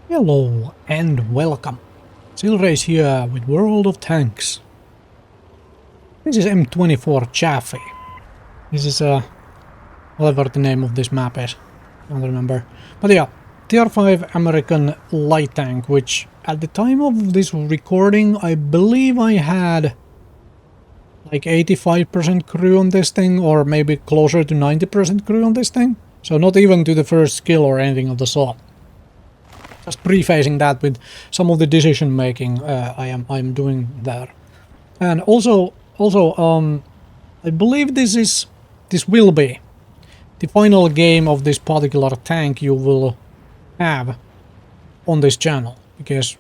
Hello and welcome. Silrace here with World of Tanks. This is M24 Chaffee. This is whatever the name of this map is. I don't remember. But yeah, Tier 5 American light tank, which at the time of this recording, I believe I had like 85% crew on this thing, or maybe closer to 90% crew on this thing. So not even to the first skill or anything of the sort. Just prefacing that with some of the decision making I am doing there, and also I believe this will be the final game of this particular tank you will have on this channel, because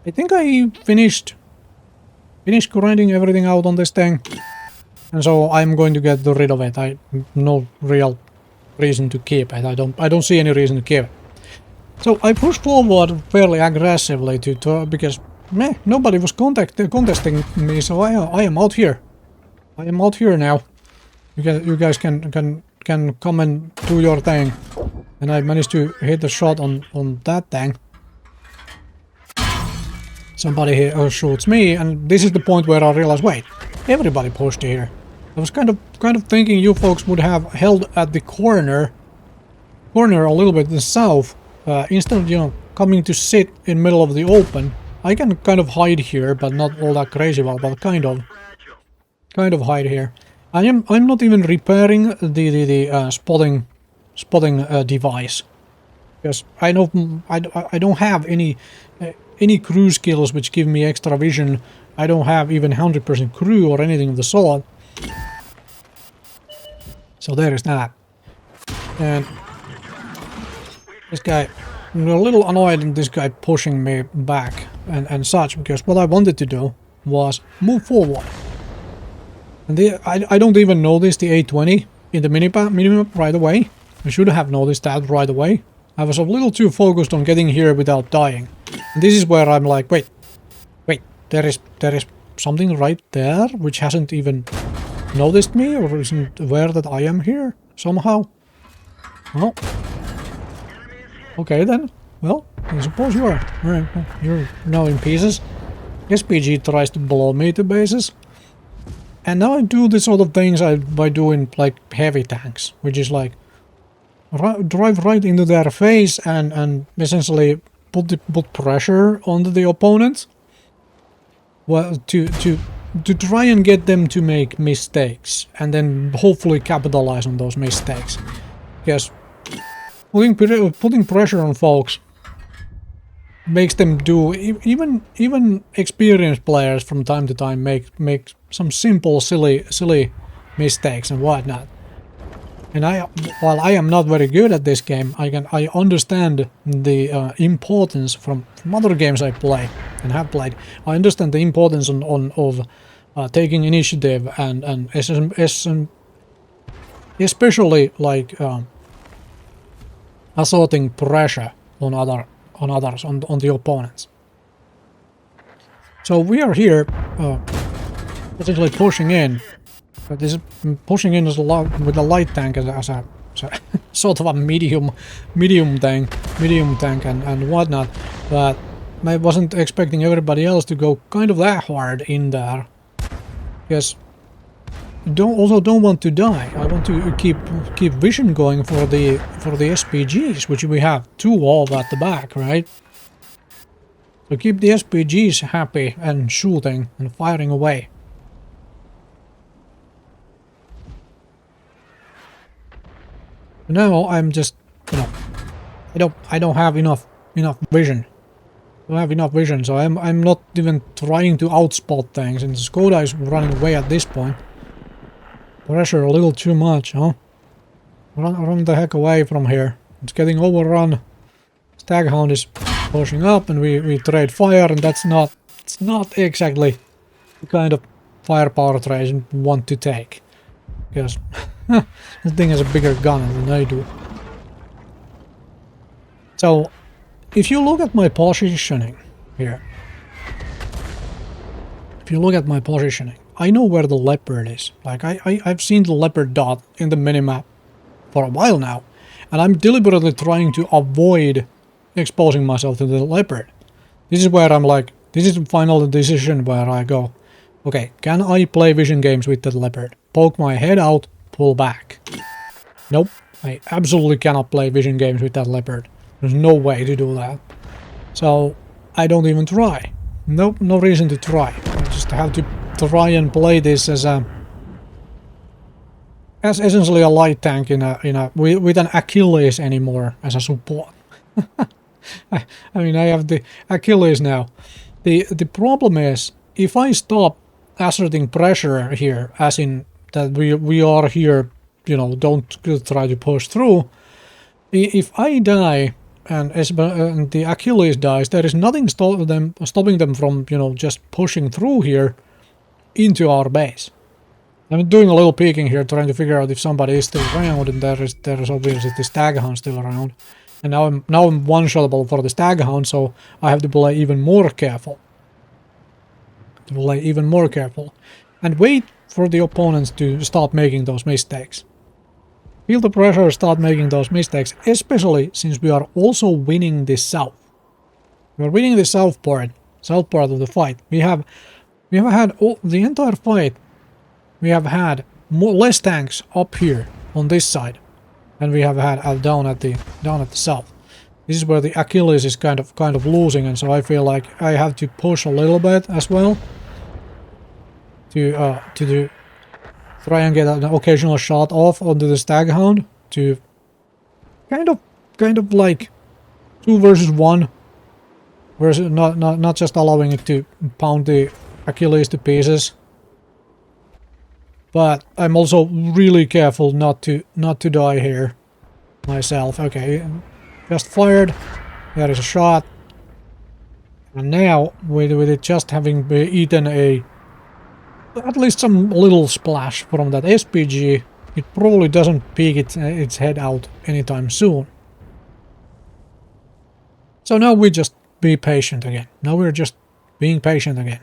I think I finished grinding everything out on this thing, and so I'm going to get rid of it. I no real reason to keep it. I don't see any reason to keep it. So I pushed forward fairly aggressively because nobody was contesting me, so I am out here. I am out here now. You guys can come and do your thing, and I managed to hit the shot on that thing. Somebody here shoots me, and this is the point where I realized, wait, everybody pushed here. I was kind of thinking you folks would have held at the corner a little bit to the south. Instead of, you know, coming to sit in middle of the open. I can kind of hide here, but not all that crazy well, but kind of hide here. I'm not even repairing the spotting device, because I know I don't have any crew skills which give me extra vision. I don't have even 100% crew or anything of the sort. So there is that. And this guy, I'm a little annoyed at this guy pushing me back and such, because what I wanted to do was move forward. And I don't even notice the 820 in the minimap right away. I should have noticed that right away. I was a little too focused on getting here without dying. And this is where I'm like, wait, there is something right there which hasn't even noticed me or isn't aware that I am here somehow. Oh. Okay then, well, I suppose you are. Alright, well, you're now in pieces. SPG tries to blow me to pieces. And now I do the sort of things by doing like heavy tanks, which is like drive right into their face and essentially put pressure onto the opponent. Well, to try and get them to make mistakes, and then hopefully capitalize on those mistakes. Because putting pressure on folks makes them do, even experienced players from time to time make some simple silly mistakes and whatnot. And while I am not very good at this game, I understand the importance from other games I play and have played. I understand the importance of taking initiative and especially like assaulting pressure on others, on the opponents. So we are here essentially pushing in, but this is pushing in as with a light tank as a sort of a medium tank and whatnot. But I wasn't expecting everybody else to go kind of that hard in there, because don't want to die. I want to keep vision going for the SPGs, which we have two of at the back, right? So keep the SPGs happy and shooting and firing away. Now I'm just, you know, I don't have enough vision. I don't have enough vision, so I'm not even trying to outspot things, and Skoda is running away at this point. Pressure a little too much, huh? Run the heck away from here. It's getting overrun. Staghound is pushing up, and we trade fire, and it's not exactly the kind of firepower trade you want to take, because this thing has a bigger gun than I do. So if you look at my positioning here, I know where the leopard is. Like I've seen the leopard dot in the minimap for a while now, and I'm deliberately trying to avoid exposing myself to the leopard. This is where I'm like, this is the final decision where I go, okay, can I play vision games with that leopard? Poke my head out, pull back. Nope, I absolutely cannot play vision games with that leopard. There's no way to do that. So I don't even try. Nope, no reason to try. I just have to try and play this as essentially a light tank with an Achilles anymore as a support. I mean, I have the Achilles now. The problem is, if I stop asserting pressure here, as in that we are here, you know, don't try to push through. If I die and the Achilles dies, there is nothing stopping them from, you know, just pushing through here into our base. I'm doing a little peeking here, trying to figure out if somebody is still around, and there is obviously the Staghound still around. And now I'm one-shotable for the Staghound, so I have to play even more careful. And wait for the opponents to start making those mistakes. Feel the pressure, start making those mistakes, especially since we are also winning the south. We're winning the south part of the fight. We have had the entire fight. We have had less tanks up here on this side than we have had down at the south. This is where the Achilles is kind of losing, and so I feel like I have to push a little bit as well to try and get an occasional shot off onto the Staghound to kind of like 2 versus 1, versus not just allowing it to pound the Achilles to pieces. But I'm also really careful not to die here myself. Okay, just fired. There is a shot. And now, with it just having eaten at least some little splash from that SPG, it probably doesn't peek its head out anytime soon. So now we just be patient again. Now we're just being patient again.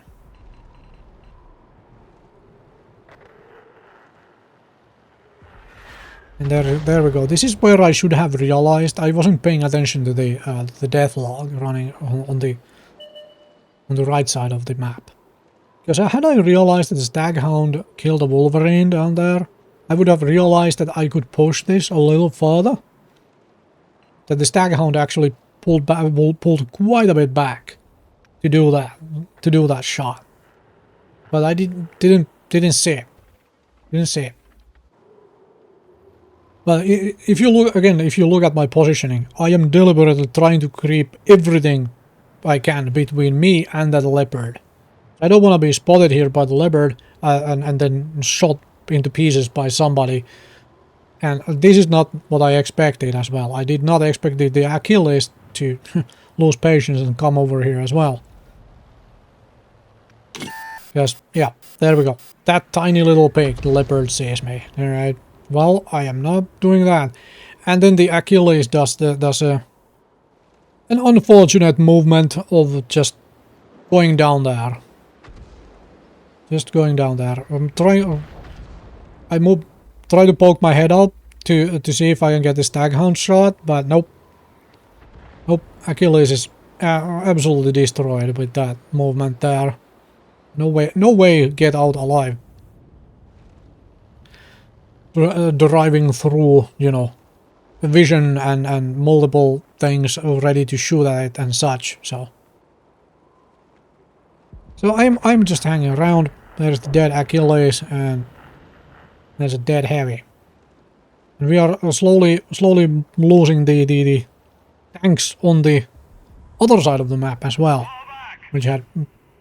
And there we go. This is where I should have realized. I wasn't paying attention to the death log running on the right side of the map. Because had I realized that the Staghound killed a Wolverine down there, I would have realized that I could push this a little further. That the Staghound actually pulled quite a bit back to do that shot. But I didn't see it. Didn't see it. But if you look at my positioning, I am deliberately trying to creep everything I can between me and that leopard. I don't want to be spotted here by the leopard and then shot into pieces by somebody. And this is not what I expected as well. I did not expect the Achilles to lose patience and come over here as well. Yes, yeah, there we go. That tiny little pig, the leopard sees me. Alright. Well, I am not doing that. And then the Achilles does an unfortunate movement of just going down there. Just going down there. Try to poke my head out to see if I can get the Staghound shot, but nope. Nope, Achilles is absolutely destroyed with that movement there. No way get out alive. Driving through, you know, vision and multiple things ready to shoot at it and such. So I'm just hanging around. There's the dead Achilles and there's a dead Heavy. And we are slowly losing the tanks on the other side of the map as well, which had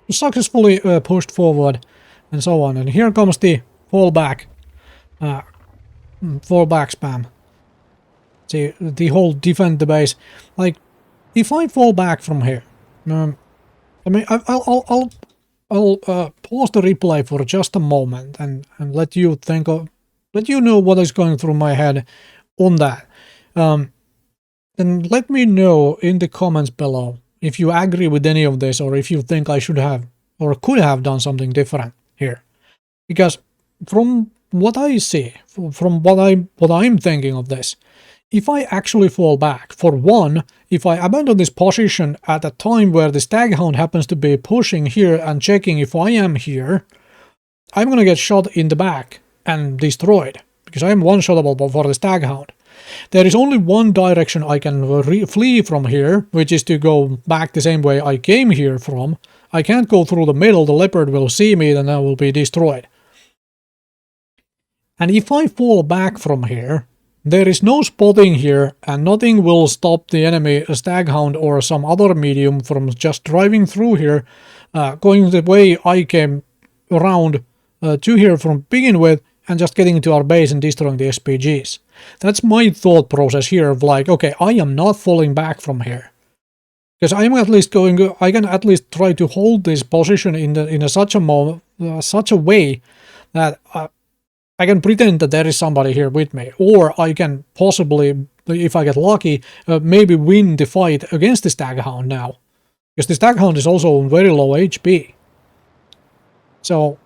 successfully pushed forward and so on. And here comes the fallback spam. See, the whole defend the base. Like, if I fall back from here, I mean, I'll pause the replay for just a moment and let you know what is going through my head on that. Then let me know in the comments below if you agree with any of this, or if you think I should have or could have done something different here. Because from what I see, from what I'm thinking of this, if I actually fall back, for one, if I abandon this position at a time where the Staghound happens to be pushing here and checking if I am here, I'm gonna get shot in the back and destroyed, because I am one-shottable for the Staghound. There is only one direction I can flee from here, which is to go back the same way I came here from. I can't go through the middle, the leopard will see me, then I will be destroyed. And if I fall back from here, there is no spotting here, and nothing will stop the enemy, a Staghound or some other medium, from just driving through here, going the way I came around to here from begin with, and just getting to our base and destroying the SPGs. That's my thought process here of like, okay, I am not falling back from here. Because I am at least I can at least try to hold this position in such a way that I can pretend that there is somebody here with me, or I can possibly, if I get lucky, maybe win the fight against the Staghound now. Because the Staghound is also on very low HP. So,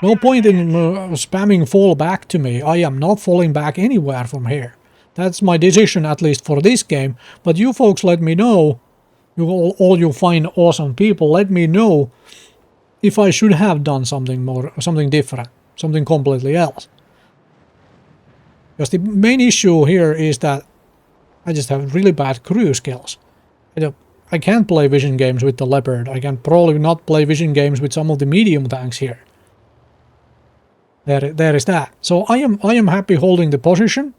no point in spamming fall back to me. I am not falling back anywhere from here. That's my decision, at least for this game. But you folks let me know, all you fine awesome people, let me know if I should have done something different. Something completely else. Because the main issue here is that I just have really bad crew skills. I can't play vision games with the Leopard. I can probably not play vision games with some of the medium tanks here. There is that. So I am happy holding the position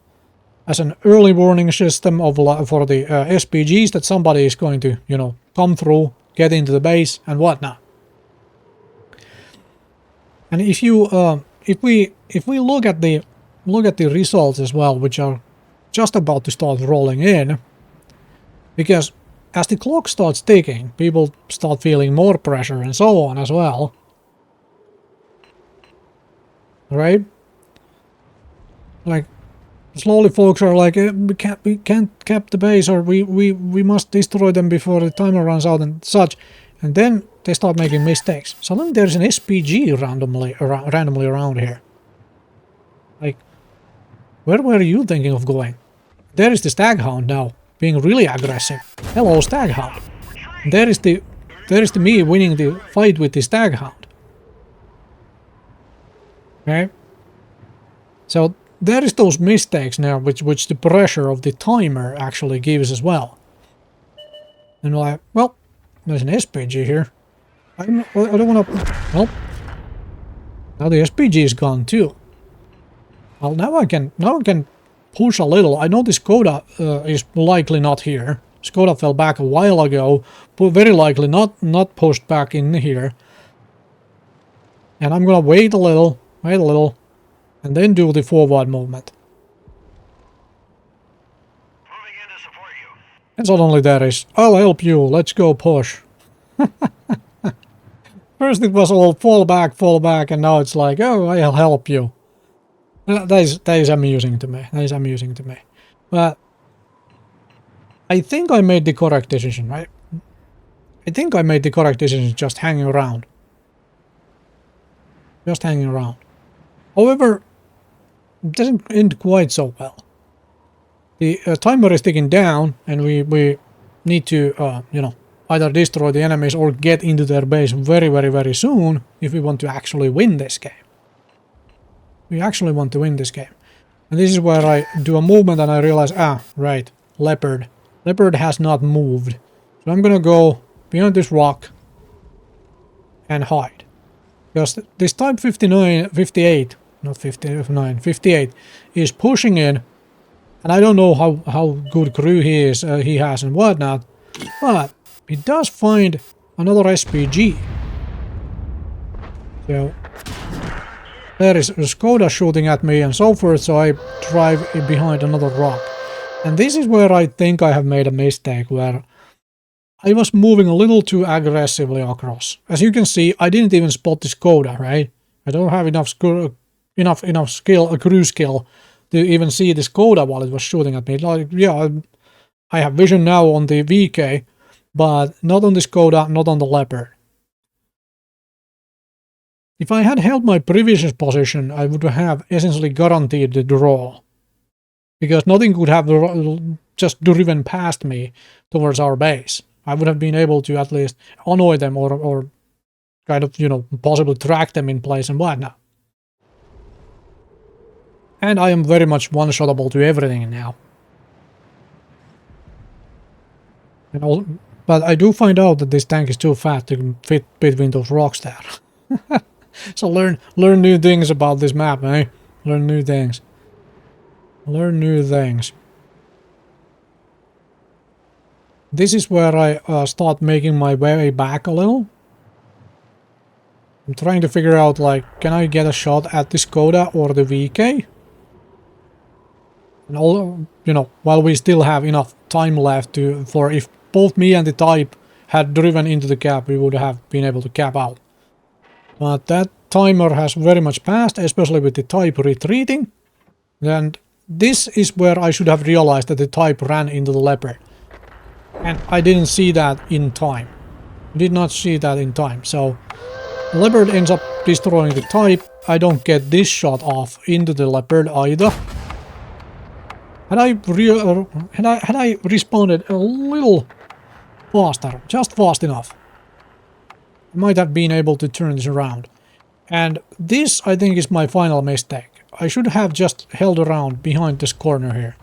as an early warning system for the SPGs that somebody is going to, you know, come through, get into the base and whatnot. And if we look at the results as well, which are just about to start rolling in, because as the clock starts ticking, people start feeling more pressure and so on as well, right? Like slowly, folks are like, we can't cap the base, or we must destroy them before the timer runs out and such, and then they start making mistakes. Suddenly there's an SPG randomly around here. Like, where were you thinking of going? There is the Staghound now, being really aggressive. Hello, Staghound. There is the me winning the fight with the Staghound. Okay? So there is those mistakes now, which the pressure of the timer actually gives as well. And like, well, there's an SPG here. I don't want to... Well, now the SPG is gone too. Well, now I can push a little. I know the Skoda is likely not here. Skoda fell back a while ago, but very likely not pushed back in here. And I'm gonna wait a little, and then do the forward movement. Moving in to support you. And suddenly there is, I'll help you, let's go push. First it was all fall back, and now it's like, oh, I'll help you. That is amusing to me. That is amusing to me. But I think I made the correct decision, right? I think I made the correct decision just hanging around. Just hanging around. However, it doesn't end quite so well. The timer is ticking down, and we need to, you know, either destroy the enemies or get into their base very, very, very soon if we want to actually win this game. We actually want to win this game. And this is where I do a movement and I realize, right, Leopard. Leopard has not moved. So I'm gonna go behind this rock and hide. Because this Type 58 is pushing in, and I don't know how good crew he has and whatnot, but he does find another SPG. So there is a Skoda shooting at me and so forth, so I drive behind another rock. And this is where I think I have made a mistake, where I was moving a little too aggressively across. As you can see, I didn't even spot the Skoda, right? I don't have enough skill, crew skill, to even see the Skoda while it was shooting at me. Like, yeah, I have vision now on the VK, but not on the Skoda, not on the Leopard. If I had held my previous position, I would have essentially guaranteed the draw. because nothing could have just driven past me towards our base. I would have been able to at least annoy them or kind of, you know, possibly track them in place and whatnot. And I am very much one-shotable to everything now. And but I do find out that this tank is too fat to fit between those rocks there. So learn new things about this map, eh? Learn new things. Learn new things. This is where I start making my way back a little. I'm trying to figure out, like, can I get a shot at the Skoda or the VK? And all, you know, while we still have enough time left for if both me and the Type had driven into the cap, we would have been able to cap out. But that timer has very much passed, especially with the Type retreating. And this is where I should have realized that the Type ran into the Leopard. And I didn't see that in time. Did not see that in time. So the Leopard ends up destroying the Type. I don't get this shot off into the Leopard either. Had I responded a little faster, just fast enough, I might have been able to turn this around. And this, I think, is my final mistake. I should have just held around behind this corner here,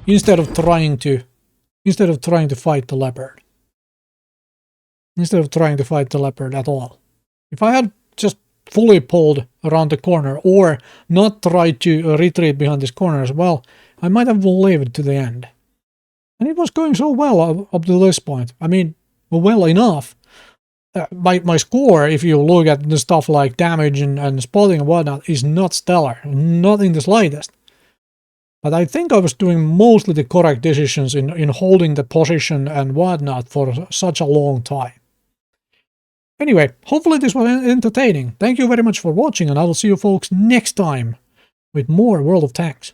instead of trying to fight the Leopard. Instead of trying to fight the Leopard at all. If I had just fully pulled around the corner, or not tried to retreat behind this corner as well, I might have lived to the end. And it was going so well up to this point. I mean, well enough. My score, if you look at the stuff like damage and spotting and whatnot, is not stellar. Not in the slightest. But I think I was doing mostly the correct decisions in holding the position and whatnot for such a long time. Anyway, hopefully this was entertaining. Thank you very much for watching, and I will see you folks next time with more World of Tanks.